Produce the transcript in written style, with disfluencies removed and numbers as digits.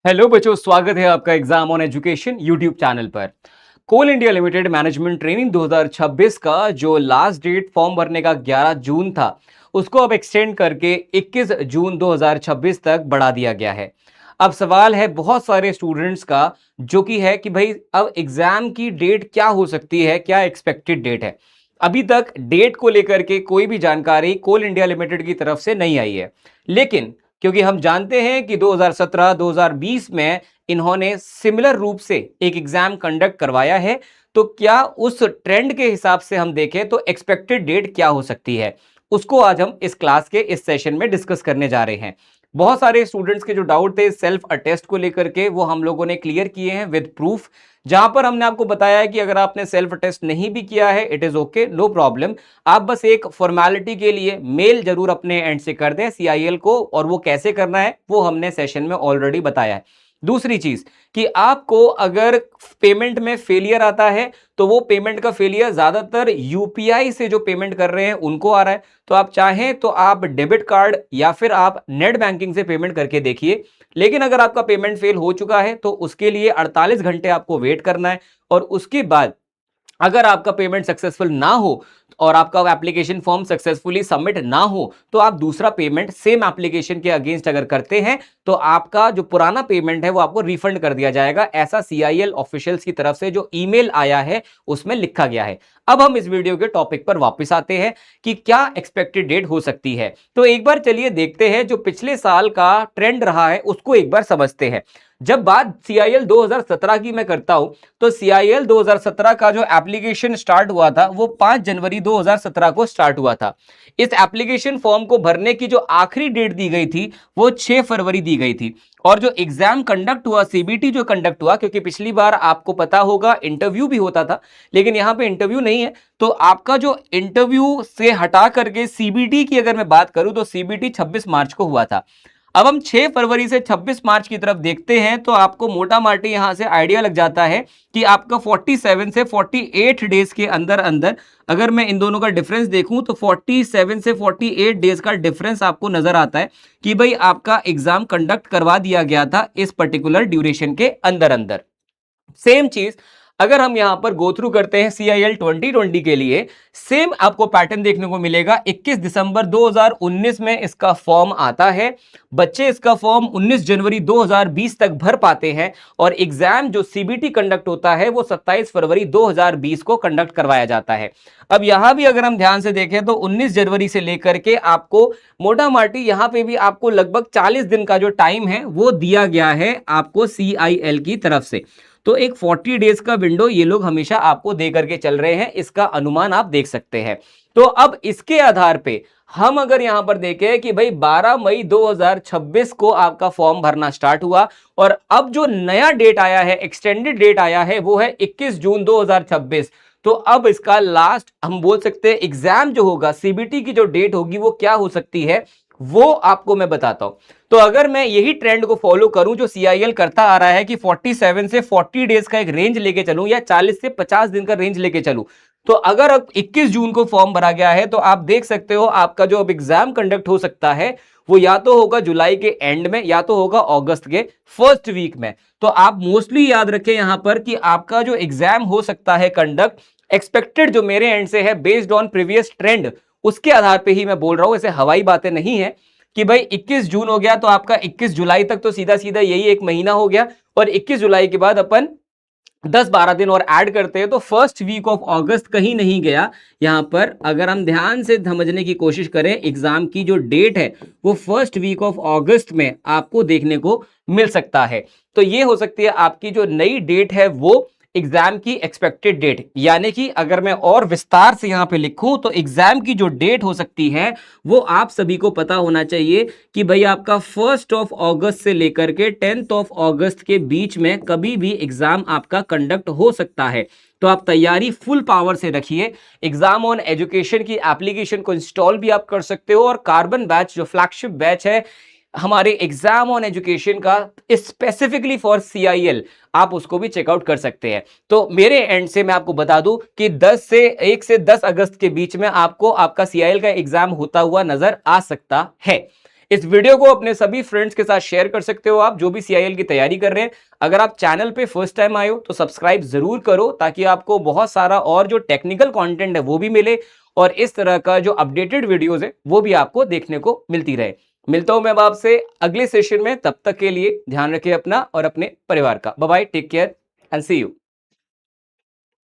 Hello बच्चों, स्वागत है आपका exam on education YouTube channel पर। कोल इंडिया लिमिटेड मैनेजमेंट ट्रेनिंग 2026 का जो लास्ट डेट फॉर्म भरने का 11 जून था, उसको अब एक्सटेंड करके 21 जून 2026 तक बढ़ा दिया गया है। अब सवाल है बहुत सारे स्टूडेंट्स का, जो कि है कि भाई अब एग्जाम की डेट क्या हो सकती है, क्या एक्सपेक्टेड डेट है। अभी तक डेट को लेकर के कोई भी जानकारी कोल इंडिया लिमिटेड की तरफ से नहीं आई है, लेकिन क्योंकि हम जानते हैं कि 2017-2020 में इन्होंने सिमिलर रूप से एक एग्जाम कंडक्ट करवाया है, तो क्या उस ट्रेंड के हिसाब से हम देखें तो एक्सपेक्टेड डेट क्या हो सकती है, उसको आज हम इस क्लास के इस सेशन में डिस्कस करने जा रहे हैं। बहुत सारे स्टूडेंट्स के जो डाउट थे सेल्फ अटेस्ट को लेकर के, वो हम लोगों ने क्लियर किए हैं विद प्रूफ। जहां पर हमने आपको बताया है कि अगर आपने सेल्फ अटेस्ट नहीं भी किया है, it is okay, no problem. आप बस एक फॉर्मेलिटी के लिए मेल जरूर अपने एंड से कर दें सीआईएल को, और वो कैसे करना है वो हमने सेशन में ऑलरेडी बताया है। दूसरी चीज कि आपको अगर पेमेंट में फेलियर आता है, तो वो पेमेंट का फेलियर ज्यादातर यूपीआई से जो पेमेंट कर रहे हैं उनको आ रहा है। तो आप चाहें तो आप डेबिट कार्ड या फिर आप नेट बैंकिंग से पेमेंट करके देखिए। लेकिन अगर आपका पेमेंट फेल हो चुका है तो उसके लिए 48 घंटे आपको वेट करना है, और उसके बाद अगर आपका पेमेंट सक्सेसफुल ना हो और आपका एप्लीकेशन फॉर्म सक्सेसफुली सबमिट ना हो, तो आप दूसरा पेमेंट सेम एप्लीकेशन के अगेंस्ट अगर करते हैं, तो आपका जो पुराना पेमेंट है वो आपको रिफंड कर दिया जाएगा। ऐसा सीआईएल ऑफिशियल्स की तरफ से जो ईमेल आया है उसमें लिखा गया है। अब हम इस वीडियो के टॉपिक पर वापस आते हैं कि क्या एक्सपेक्टेड डेट हो सकती है। तो एक बार चलिए देखते हैं, जो पिछले साल का ट्रेंड रहा है उसको एक बार समझते हैं। जब बात सीआईएल 2017 की मैं करता हूं, तो सीआईएल 2017 का जो एप्लीकेशन स्टार्ट हुआ था वो 5 जनवरी 2017 को स्टार्ट हुआ था। इस एप्लीकेशन फॉर्म को भरने की जो आखिरी डेट दी गई थी वो 6 फरवरी दी गई थी। और जो एग्जाम कंडक्ट हुआ, सीबीटी जो कंडक्ट हुआ, क्योंकि पिछली बार आपको पता होगा इंटरव्यू भी होता था, लेकिन यहां पे इंटरव्यू नहीं है, तो आपका जो इंटरव्यू से हटा करके सीबीटी की अगर मैं बात करूं तो सीबीटी 26 मार्च को हुआ था। अब हम 6 फरवरी से 26 मार्च की तरफ देखते हैं, तो आपको मोटा माटी यहां से आइडिया लग जाता है कि आपका 47 से 48 डेज के अंदर अंदर, अगर मैं इन दोनों का डिफरेंस देखूं तो 47 से 48 डेज का डिफरेंस आपको नजर आता है कि भाई आपका एग्जाम कंडक्ट करवा दिया गया था इस पर्टिकुलर ड्यूरेशन के अंदर अंदर। सेम चीज अगर हम यहां पर गो थ्रू करते हैं सीआईएल 2020 के लिए, सेम आपको पैटर्न देखने को मिलेगा। 21 दिसंबर 2019 में इसका फॉर्म आता है। बच्चे इसका फॉर्म 19 जनवरी 2020 तक भर पाते हैं, और एग्जाम जो सीबीटी कंडक्ट होता है वो 27 फरवरी 2020 को कंडक्ट करवाया जाता है। अब यहां भी अगर हम ध्यान से देखें तो 19 जनवरी से लेकर के आपको मोटा माटी यहां पे भी आपको लगभग 40 दिन का जो टाइम है वो दिया गया है आपको सीआईएल की तरफ से। तो एक 40 डेज का विंडो ये लोग हमेशा आपको दे करके चल रहे हैं, इसका अनुमान आप देख सकते हैं। तो अब इसके आधार पे हम अगर यहां पर देखें कि भाई 12 मई 2026 को आपका फॉर्म भरना स्टार्ट हुआ, और अब जो नया डेट आया है, एक्सटेंडेड डेट आया है, वो है 21 जून 2026। तो अब इसका लास्ट हम बोल सकते हैं एग्जाम जो होगा, सीबीटी की जो डेट होगी वो क्या हो सकती है, वो आपको मैं बताता हूं। तो अगर मैं यही ट्रेंड को फॉलो करूं जो सीआईएल करता आ रहा है कि 47 से 40 डेज का एक रेंज लेके चलूं, या 40 से 50 दिन का रेंज लेके चलूं, तो अगर अब 21 जून को फॉर्म भरा गया है, तो आप देख सकते हो आपका जो अब एग्जाम कंडक्ट हो सकता है वो या तो होगा जुलाई के एंड में, या तो होगा अगस्त के फर्स्ट वीक में। तो आप मोस्टली याद रखें यहां पर कि आपका जो एग्जाम हो सकता है कंडक्ट, एक्सपेक्टेड जो मेरे एंड से है बेस्ड ऑन प्रीवियस ट्रेंड, उसके आधार पे ही मैं बोल रहा हूं, ऐसे हवाई बातें नहीं है कि भाई 21 जून हो गया तो आपका 21 जुलाई तक तो सीधा सीधा यही एक महीना हो गया, और 21 जुलाई के बाद अपन 10-12 दिन और ऐड करते हैं, तो फर्स्ट वीक ऑफ अगस्त कहीं नहीं गया। यहां पर अगर हम ध्यान से समझने की कोशिश करें, एग्जाम की जो डेट है वो फर्स्ट वीक ऑफ अगस्त में आपको देखने को मिल सकता है। तो ये हो सकती है आपकी जो नई डेट है वो एग्जाम की एक्सपेक्टेड डेट, यानी कि अगर मैं और विस्तार से यहां पे लिखूं तो एग्जाम की जो डेट हो सकती है वो आप सभी को पता होना चाहिए कि भाई आपका 1 अगस्त से लेकर के 10 अगस्त के बीच में कभी भी एग्जाम आपका कंडक्ट हो सकता है। तो आप तैयारी फुल पावर से रखिए। एग्जाम ऑन एजुकेशन की एप्लीकेशन को इंस्टॉल भी आप कर सकते हो, और कार्बन बैच जो फ्लैगशिप बैच है हमारे एग्जाम ऑन एजुकेशन का स्पेसिफिकली फॉर सीआईएल, आप उसको भी चेकआउट कर सकते हैं। तो मेरे एंड से मैं आपको बता दूं कि 1 से 10 अगस्त के बीच में आपको आपका सीआईएल का एग्जाम होता हुआ नजर आ सकता है। इस वीडियो को अपने सभी फ्रेंड्स के साथ शेयर कर सकते हो आप जो भी सीआईएल की तैयारी कर रहे हैं। अगर आप चैनल पे फर्स्ट टाइम आए हो तो सब्सक्राइब जरूर करो ताकि आपको बहुत सारा और जो टेक्निकल कंटेंट है वो भी मिले और इस तरह का जो अपडेटेड वीडियोस है वो भी आपको देखने को मिलती रहे। मिलता हूं मैं अब आपसे अगले सेशन में, तब तक के लिए ध्यान रखिए अपना और अपने परिवार का। Bye bye, take care and see you.